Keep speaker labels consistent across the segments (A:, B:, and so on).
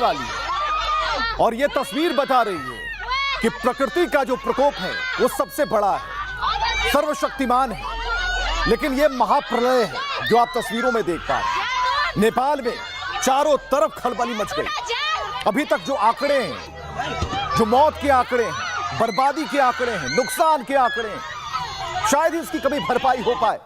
A: वाली है और ये तस्वीर बता रही है कि प्रकृति का जो प्रकोप है वो सबसे बड़ा है, सर्वशक्तिमान है, लेकिन ये महाप्रलय है जो आप तस्वीरों में देख पा रहे हैं। नेपाल में चारों तरफ खलबली मच गई। अभी तक जो आंकड़े हैं, जो मौत के आंकड़े हैं, बर्बादी के आंकड़े हैं, नुकसान के आंकड़े हैं, शायद ही इसकी कभी भरपाई हो पाए,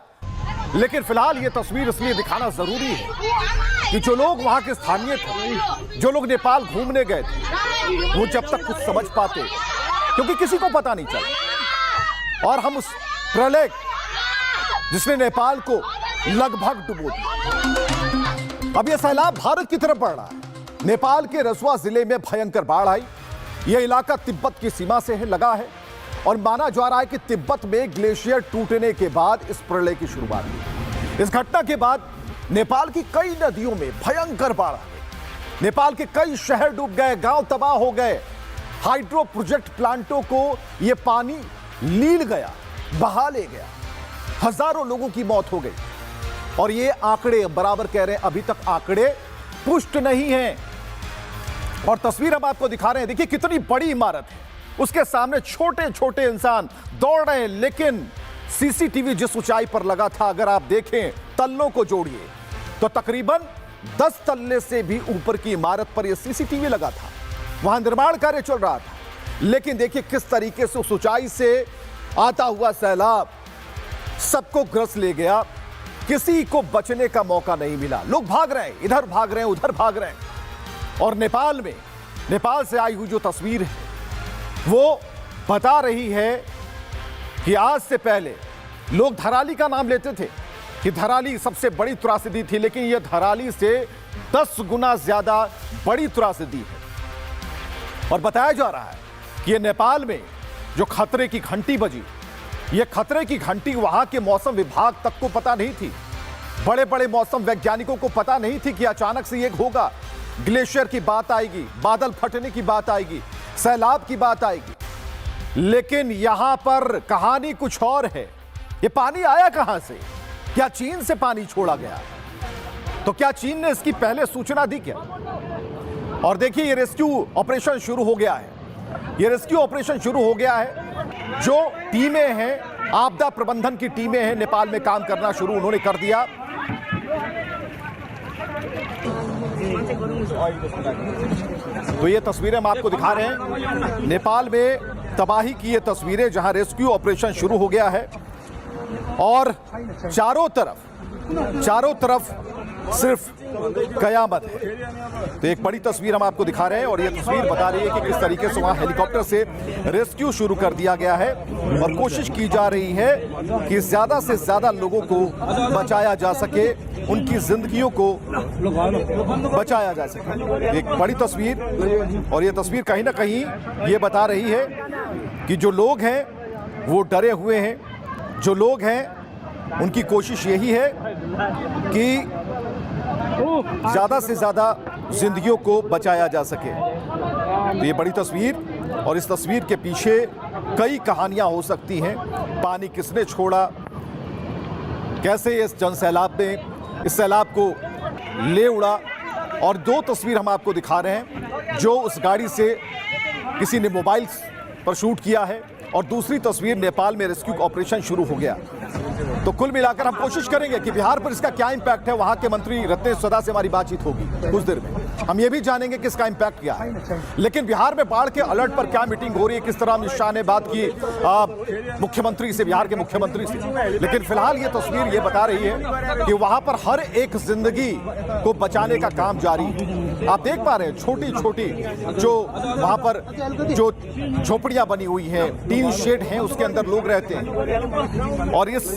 A: लेकिन फिलहाल ये तस्वीर इसलिए दिखाना जरूरी है कि जो लोग वहां के स्थानीय थे, जो लोग नेपाल घूमने गए थे, वो जब तक कुछ समझ पाते, क्योंकि किसी को पता नहीं चला, और हम उस प्रलय जिसने नेपाल को लगभग डुबो दिया। अब यह सैलाब भारत की तरफ बढ़ रहा है। नेपाल के रसुआ जिले में भयंकर बाढ़ आई। यह इलाका तिब्बत की सीमा से लगा है और माना जा रहा है कि तिब्बत में ग्लेशियर टूटने के बाद इस प्रलय की शुरुआत हुई। इस घटना के बाद नेपाल की कई नदियों में भयंकर बाढ़ आ गई। नेपाल के कई शहर डूब गए, गांव तबाह हो गए। हाइड्रो प्रोजेक्ट प्लांटों को यह पानी लील गया, बहा ले गया। हजारों लोगों की मौत हो गई और ये आंकड़े बराबर कह रहे हैं, अभी तक आंकड़े पुष्ट नहीं हैं। और तस्वीर हम आपको दिखा रहे हैं, देखिए कितनी बड़ी इमारत है, उसके सामने छोटे छोटे इंसान दौड़ रहे हैं, लेकिन सीसीटीवी जिस ऊंचाई पर लगा था, अगर आप देखें तल्लों को जोड़िए तो तकरीबन 10 तल्ले से भी ऊपर की इमारत पर यह सीसीटीवी लगा था। वहां निर्माण कार्य चल रहा था, लेकिन देखिए किस तरीके से उस ऊंचाई से आता हुआ सैलाब सबको ग्रस ले गया। किसी को बचने का मौका नहीं मिला। लोग भाग रहे हैं, इधर भाग रहे हैं, उधर भाग रहे हैं। और नेपाल से आई हुई जो तस्वीर है वो बता रही है कि आज से पहले लोग धराली का नाम लेते थे कि धराली सबसे बड़ी त्रासदी थी, लेकिन यह धराली से 10 गुना ज्यादा बड़ी त्रासदी है। और बताया जा रहा है कि यह नेपाल में जो खतरे की घंटी बजी, यह खतरे की घंटी वहां के मौसम विभाग तक को पता नहीं थी। बड़े बड़े मौसम वैज्ञानिकों को पता नहीं थी कि अचानक से यह होगा, ग्लेशियर की बात आएगी, बादल फटने की बात आएगी, सैलाब की बात आएगी। लेकिन यहां पर कहानी कुछ और है। यह पानी आया कहां से? क्या चीन से पानी छोड़ा गया? तो क्या चीन ने इसकी पहले सूचना दी क्या? और देखिए ये रेस्क्यू ऑपरेशन शुरू हो गया है। ये रेस्क्यू ऑपरेशन शुरू हो गया है। जो टीमें हैं, आपदा प्रबंधन की टीमें हैं, नेपाल में काम करना शुरू उन्होंने कर दिया। तो ये तस्वीरें हम आपको दिखा रहे हैं, नेपाल में तबाही की ये तस्वीरें, जहां रेस्क्यू ऑपरेशन शुरू हो गया है और चारों तरफ सिर्फ कयामत है। तो एक बड़ी तस्वीर हम आपको दिखा रहे हैं और यह तस्वीर बता रही है कि किस तरीके से वहां हेलीकॉप्टर से रेस्क्यू शुरू कर दिया गया है और कोशिश की जा रही है कि ज्यादा से ज्यादा लोगों को बचाया जा सके, उनकी जिंदगियों को बचाया जा सके। एक बड़ी तस्वीर, और यह तस्वीर कहीं ना कहीं ये बता रही है कि जो लोग हैं वो डरे हुए हैं। जो लोग हैं उनकी कोशिश यही है कि ज्यादा से ज्यादा जिंदगियों को बचाया जा सके। तो ये बड़ी तस्वीर, और इस तस्वीर के पीछे कई कहानियां हो सकती हैं। पानी किसने छोड़ा, कैसे इस जन सैलाब ने इस सैलाब को ले उड़ा। और 2 तस्वीर हम आपको दिखा रहे हैं, जो उस गाड़ी से किसी ने मोबाइल पर शूट किया है, और दूसरी तस्वीर नेपाल में रेस्क्यू ऑपरेशन शुरू हो गया। तो कुल मिलाकर हम कोशिश करेंगे कि बिहार पर इसका क्या इंपैक्ट है। वहां के मंत्री रत्नेश सदा से हमारी बातचीत होगी कुछ देर में, हम ये भी जानेंगे कि इसका इंपैक्ट क्या है। लेकिन बिहार में बाढ़ के अलर्ट पर क्या मीटिंग हो रही है, किस तरह अमित शाह ने बात की मुख्यमंत्री से, बिहार के मुख्यमंत्री से। लेकिन फिलहाल ये तस्वीर ये बता रही है कि वहां पर हर एक जिंदगी को बचाने का काम जारी है। आप देख पा रहे हैं छोटी छोटी जो वहां पर जो झोपड़ियां बनी हुई हैं, टीन शेड हैं, उसके अंदर लोग रहते हैं और इस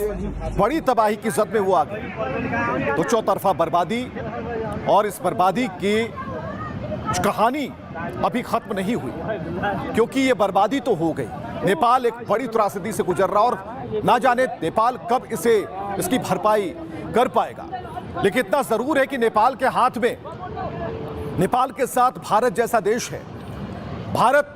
A: बड़ी तबाही की जद में वो आ गए। तो चौतरफा बर्बादी, और इस बर्बादी की कहानी अभी खत्म नहीं हुई, क्योंकि ये बर्बादी तो हो गई। नेपाल एक बड़ी त्रासदी से गुजर रहा और ना जाने नेपाल कब इसकी भरपाई कर पाएगा। लेकिन इतना जरूर है कि नेपाल के हाथ में, नेपाल के साथ भारत जैसा देश है। भारत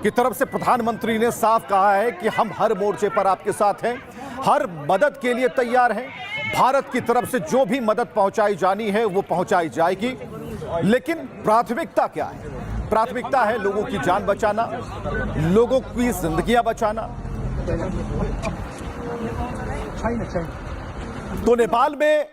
A: की तरफ से प्रधानमंत्री ने साफ कहा है कि हम हर मोर्चे पर आपके साथ हैं, हर मदद के लिए तैयार हैं। भारत की तरफ से जो भी मदद पहुंचाई जानी है वो पहुंचाई जाएगी। लेकिन प्राथमिकता क्या है? प्राथमिकता है लोगों की जान बचाना, लोगों की जिंदगियां बचाना। तो नेपाल में